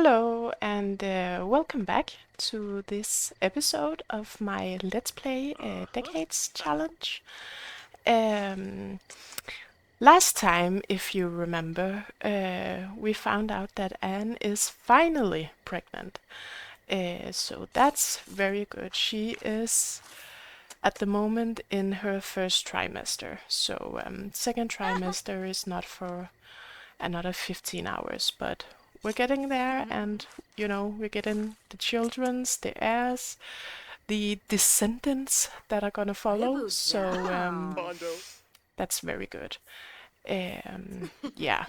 Hello and welcome back to this episode of my Let's Play Decades Challenge. Um, Last time, if you remember, we found out that Anne is finally pregnant. So that's very good. She is at the moment in her first trimester. So second trimester is not for another 15 hours, but we're getting there, and we're getting the children's, the heirs, the descendants that are gonna follow. So that's very good. Yeah.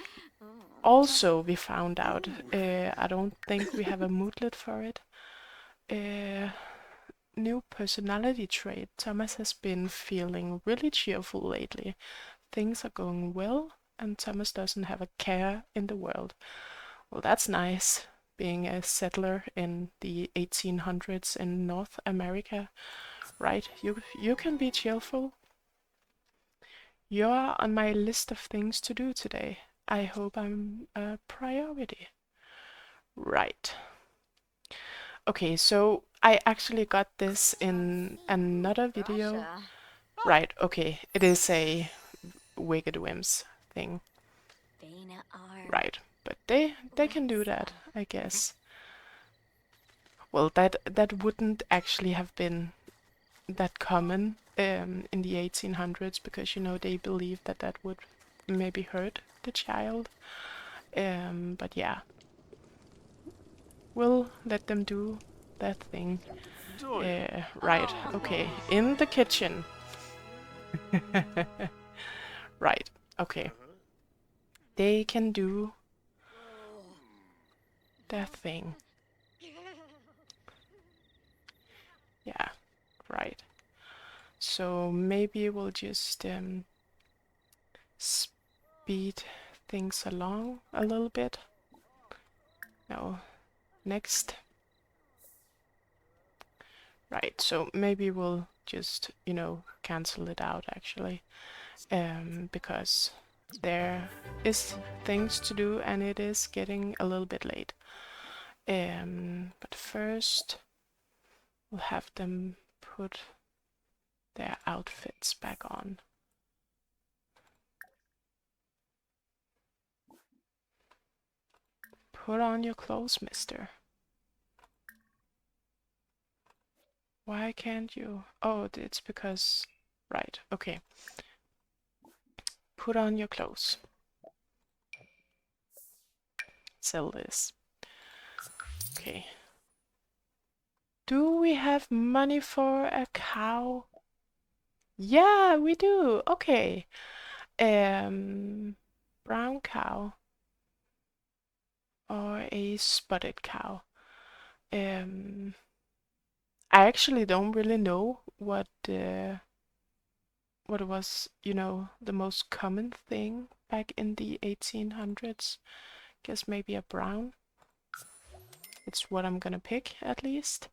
Also, we found out. I don't think we have a moodlet for it. New personality trait. Thomas has been feeling really cheerful lately. Things are going well, and Thomas doesn't have a care in the world. Well, that's nice, being a settler in the 1800s in North America, right? You can be cheerful. You're on my list of things to do today. I hope I'm a priority. Right. Okay, so I actually got this in another video. Right, okay, it is a Wicked Whims thing. Right, but they can do that, I guess. Well, that wouldn't actually have been that common in the 1800s, because they believed that that would maybe hurt the child. But yeah, we'll let them do that thing. Right, okay, in the kitchen. Right, okay. They can do their thing. Yeah, right. So maybe we'll just speed things along a little bit. No, next. Right, so maybe we'll just, cancel it out actually, because there is things to do and it is getting a little bit late. But first, we'll have them put their outfits back on. Put on your clothes, mister. Why can't you? Oh, it's because... Right, okay. Put on your clothes. Sell this. Okay. Do we have money for a cow? Yeah, we do. Okay. Brown cow or a spotted cow. I actually don't really know what was, the most common thing back in the 1800s. Guess maybe a brown. It's what I'm gonna pick, at least.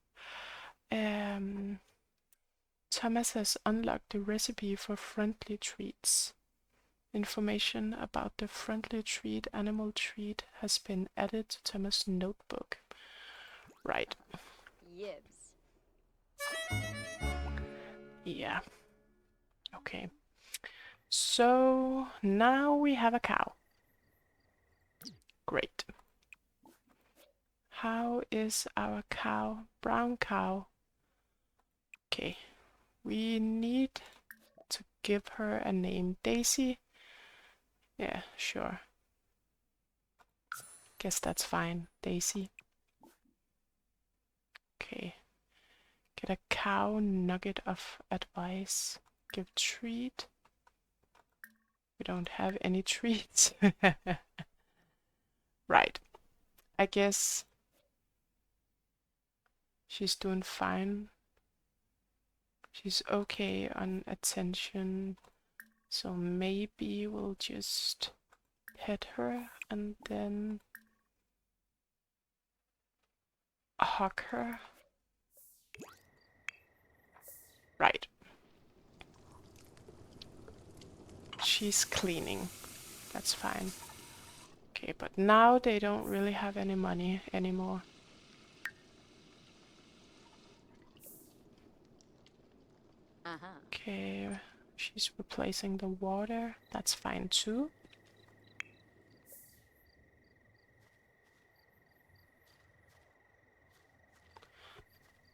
Thomas has unlocked the recipe for friendly treats. Information about the friendly treat animal treat has been added to Thomas' notebook. Right. Yibs. Yeah. Okay. So now we have a cow. Great. How is our cow? Brown cow. Okay. We need to give her a name. Daisy? Yeah, sure. Guess that's fine. Daisy. Okay. Get a cow nugget of advice. Give treat. We don't have any treats. Right. I guess she's doing fine. She's okay on attention. So maybe we'll just pet her and then hug her. Right. She's cleaning. That's fine. Okay, but now they don't really have any money anymore. Okay, she's replacing the water. That's fine too.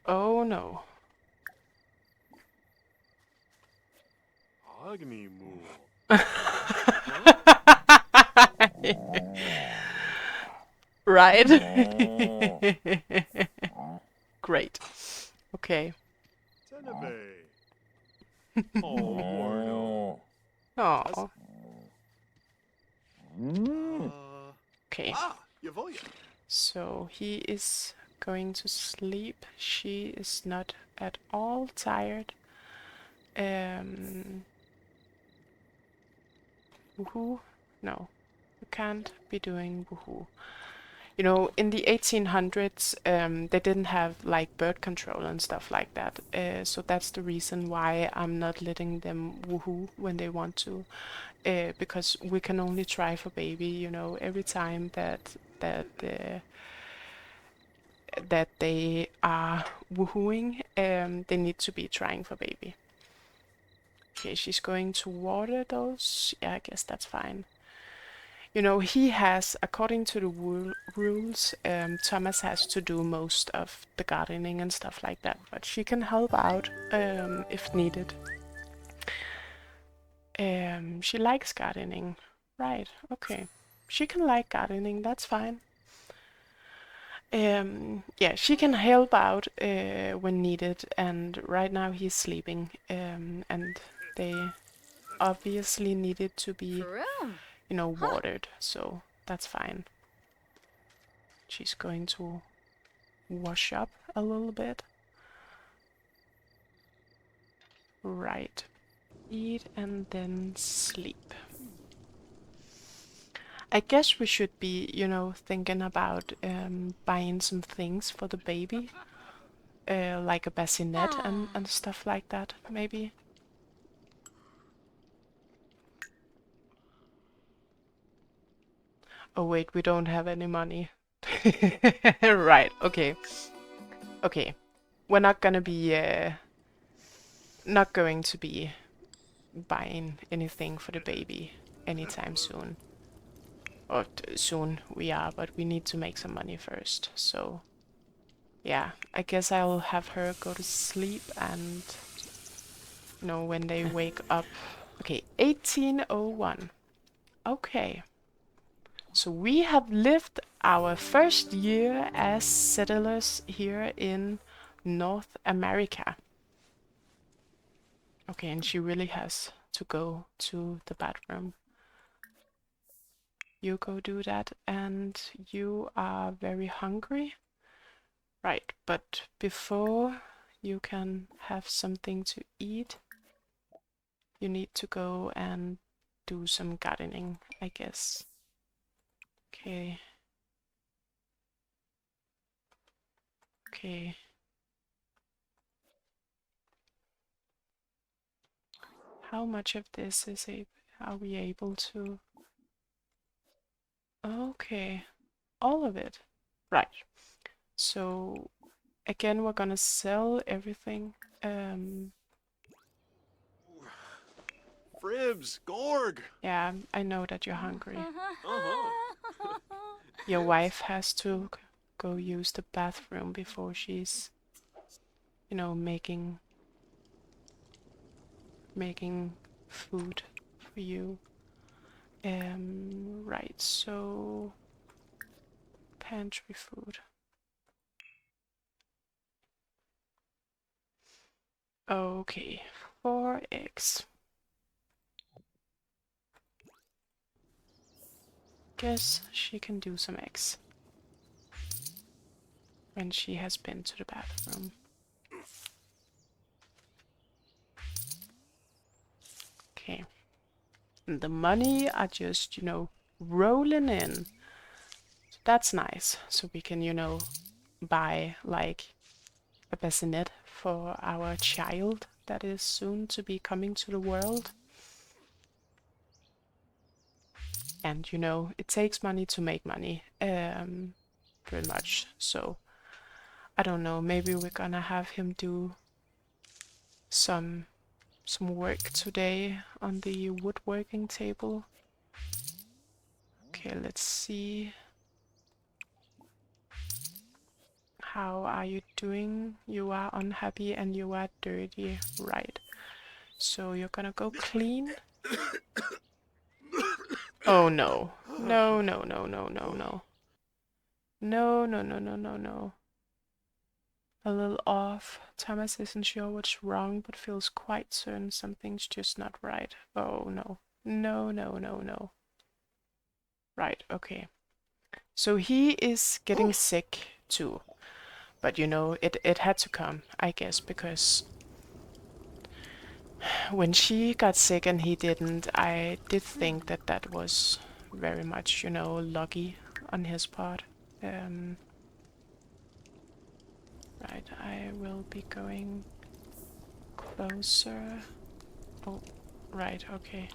Oh no. Right. Great. Okay. Oh. Okay. So he is going to sleep. She is not at all tired. Woohoo? No, you can't be doing woohoo. You know, in the 1800s, they didn't have like birth control and stuff like that. So that's the reason why I'm not letting them woohoo when they want to, because we can only try for baby. You know, every time that they are woohooing, they need to be trying for baby. Okay, she's going to water those. Yeah, I guess that's fine. You know, he has, according to the rules, Thomas has to do most of the gardening and stuff like that, but she can help out if needed. She likes gardening. Right, okay. She can like gardening, that's fine. Yeah, she can help out when needed, and right now he's sleeping, and they obviously needed to be, you know, watered, so that's fine. She's going to wash up a little bit. Right. Eat and then sleep. I guess we should be, you know, thinking about buying some things for the baby. Like a bassinet and stuff like that, maybe. Oh wait, we don't have any money. Right, okay. Okay. We're not gonna be, not going to be buying anything for the baby anytime soon. Or soon we are, but we need to make some money first. So yeah, I guess I'll have her go to sleep, and you know, when they wake up. Okay, 1801. Okay. So we have lived our first year as settlers here in North America. Okay, and she really has to go to the bathroom. You go do that, and you are very hungry. Right, but before you can have something to eat, you need to go and do some gardening, I guess. Okay. Okay. How much of this are we able to? Okay, all of it. Right. So again, we're gonna sell everything. Fribs, Gorg. Yeah, I know that you're hungry. Your wife has to go use the bathroom before she's, you know, making food for you. Right, so pantry food. Okay, 4 eggs. Guess she can do some eggs when she has been to the bathroom. Okay. And the money are just, you know, rolling in. So that's nice. So we can, you know, buy like a bassinet for our child that is soon to be coming to the world. and you know, it takes money to make money, pretty much. So I don't know, maybe we're gonna have him do some work today on the woodworking table. Okay, let's see. How are you doing? You are unhappy and you are dirty, right? So you're gonna go clean. Oh no. No, no, no, no, no, no. No, no, no, no, no, no. A little off. Thomas isn't sure what's wrong, but feels quite certain something's just not right. Oh no. No, no, no, no. Right, okay. So he is getting sick too. But you know, it had to come, I guess, because when she got sick and he didn't, I did think that that was very much, you know, lucky on his part. Right, I will be going closer. Oh, right, okay.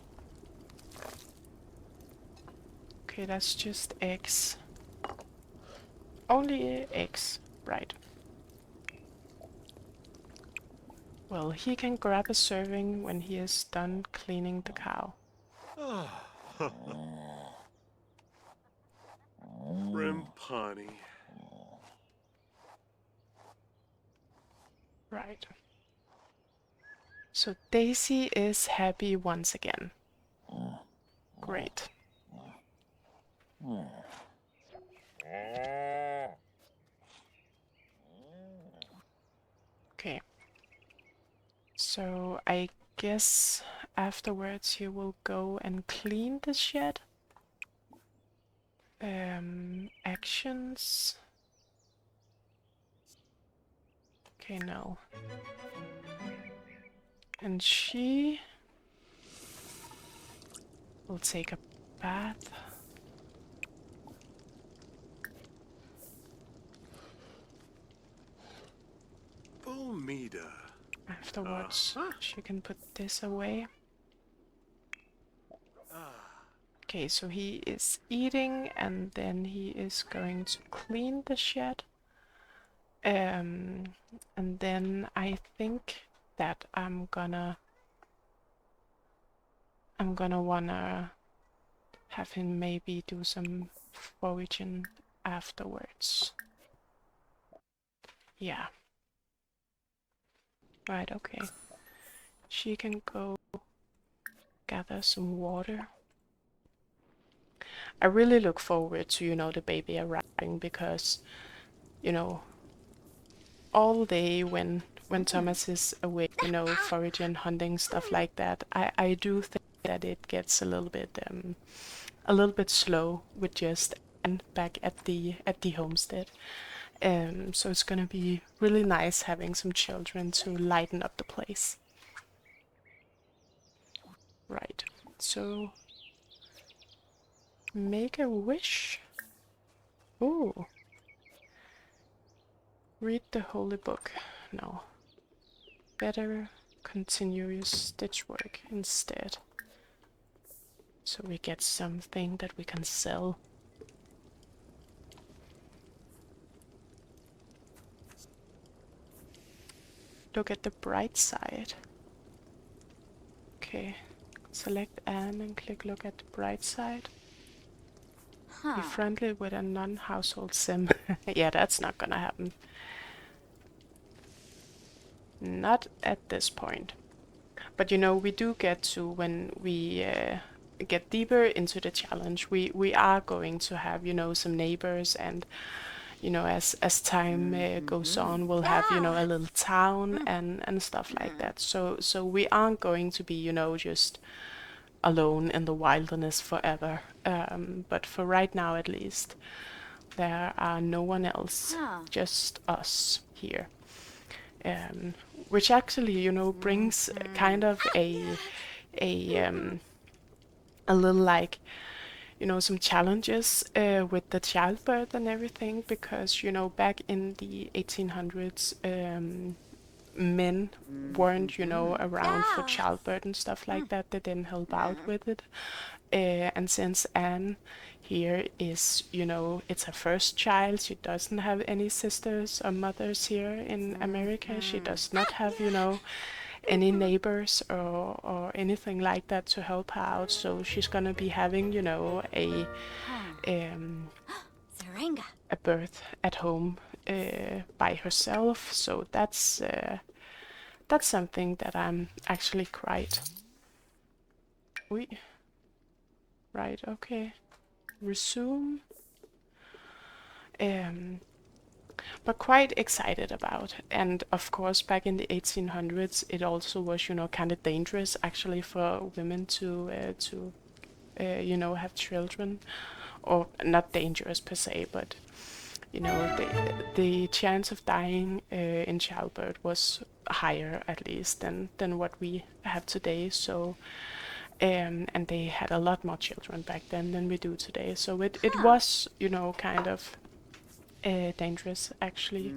Okay, that's just eggs. Only eggs, right. Well, he can grab a serving when he is done cleaning the cow. Rimpani. Right. So Daisy is happy once again. Great. Okay. So I guess afterwards he will go and clean the shed. Actions. Okay, no. And she will take a bath. Bomida. Afterwards, she can put this away. Okay, so he is eating and then he is going to clean the shed. And then I think that I'm gonna wanna have him maybe do some foraging afterwards. Yeah. Right, okay. She can go gather some water. I really look forward to, you know, the baby arriving because, you know, all day when Thomas is away, you know, foraging, hunting, stuff like that, I do think that it gets a little bit slow with just Anne back at the homestead. So it's gonna be really nice having some children to lighten up the place. Right. So make a wish. Ooh. Read the holy book. No. Better continue your stitch work instead. So we get something that we can sell. Look at the bright side. Okay. Select Anne and click look at the bright side. Be friendly with a non-household sim. Yeah, that's not gonna happen. Not at this point. But you know, we do get to, when we get deeper into the challenge, we are going to have, you know, some neighbors, and you know, as time goes on, we'll have, you know, a little town and stuff like that. So we aren't going to be, you know, just alone in the wilderness forever. But for right now, at least, there are no one else, just us here. Which actually, you know, brings kind of a little, like, you know, some challenges with the childbirth and everything, because, you know, back in the 1800s, men weren't, around for childbirth and stuff like that. They didn't help out with it. And since Anne here is, it's her first child, she doesn't have any sisters or mothers here in America. She does not have, any neighbors or anything like that to help her out. So she's gonna be having, um, a birth at home by herself. So that's something that I'm actually quite. Right, okay. Resume. Um, but quite excited about. And of course, back in the 1800s, it also was, kind of dangerous actually for women to have children, or not dangerous per se, but the chance of dying in childbirth was higher, at least, than what we have today. So and they had a lot more children back then than we do today. So it was, kind of dangerous, actually.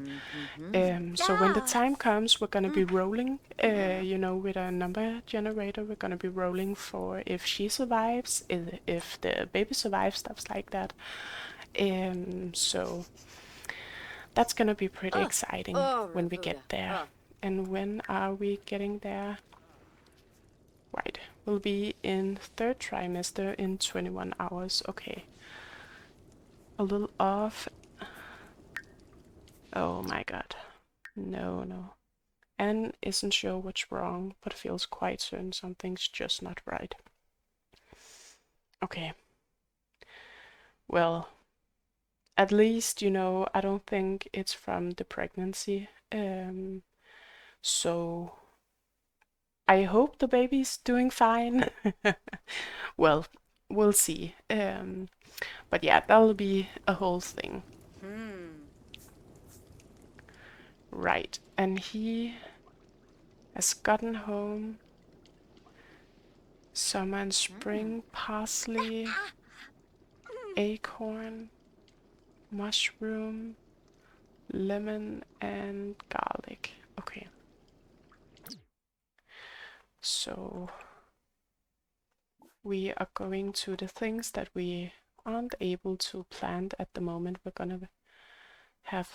So when the time comes, we're going to be rolling, with a number generator. We're going to be rolling for if she survives, if the baby survives, stuff like that. So that's going to be pretty exciting when we get there. And when are we getting there? Right, we'll be in third trimester in 21 hours. Okay. A little off. Oh my god. No. Anne isn't sure what's wrong, but feels quite certain something's just not right. Okay. Well, at least, I don't think it's from the pregnancy. So I hope the baby's doing fine. Well, we'll see. But yeah, that'll be a whole thing. Right, and he has gotten home. Summer and spring, parsley, acorn, mushroom, lemon, and garlic. Okay. So we are going to the things that we aren't able to plant at the moment. We're gonna have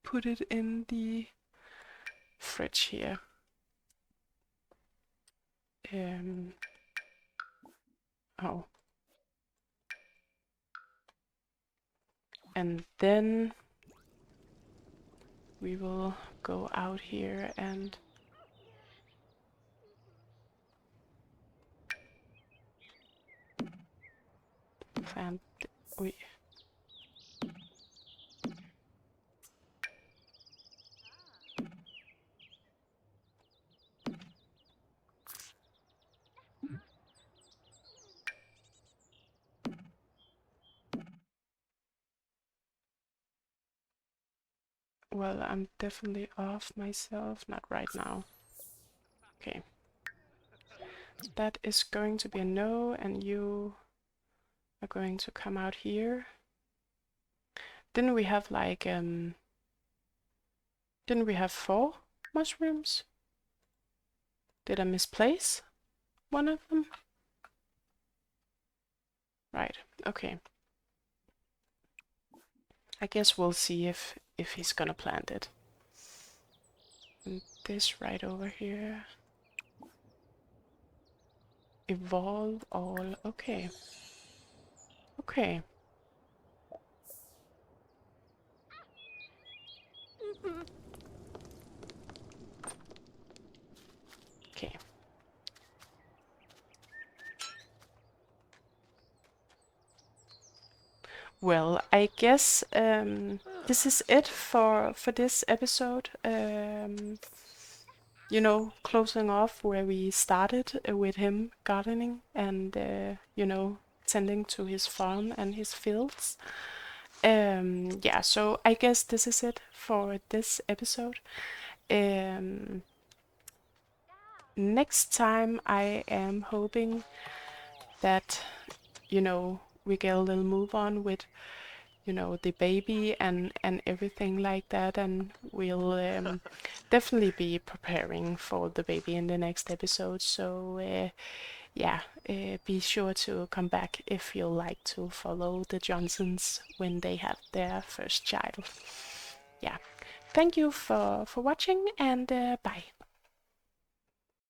put it in the fridge here. Oh. And then we will go out here and plant. Well, I'm definitely off myself. Not right now. Okay. That is going to be a no, and you are going to come out here. Didn't we have like, didn't we have 4 mushrooms? Did I misplace one of them? Right, okay. I guess we'll see if he's gonna plant it. And this right over here. Evolve all. Okay. Okay. Okay. Well, I guess this is it for this episode. Closing off where we started with him gardening and tending to his farm and his fields. Yeah, so I guess this is it for this episode. Next time I am hoping that we get a little move on with the baby and everything like that, and we'll definitely be preparing for the baby in the next episode. So yeah, be sure to come back if you like to follow the Johnsons when they have their first child. Yeah, thank you for watching, and bye.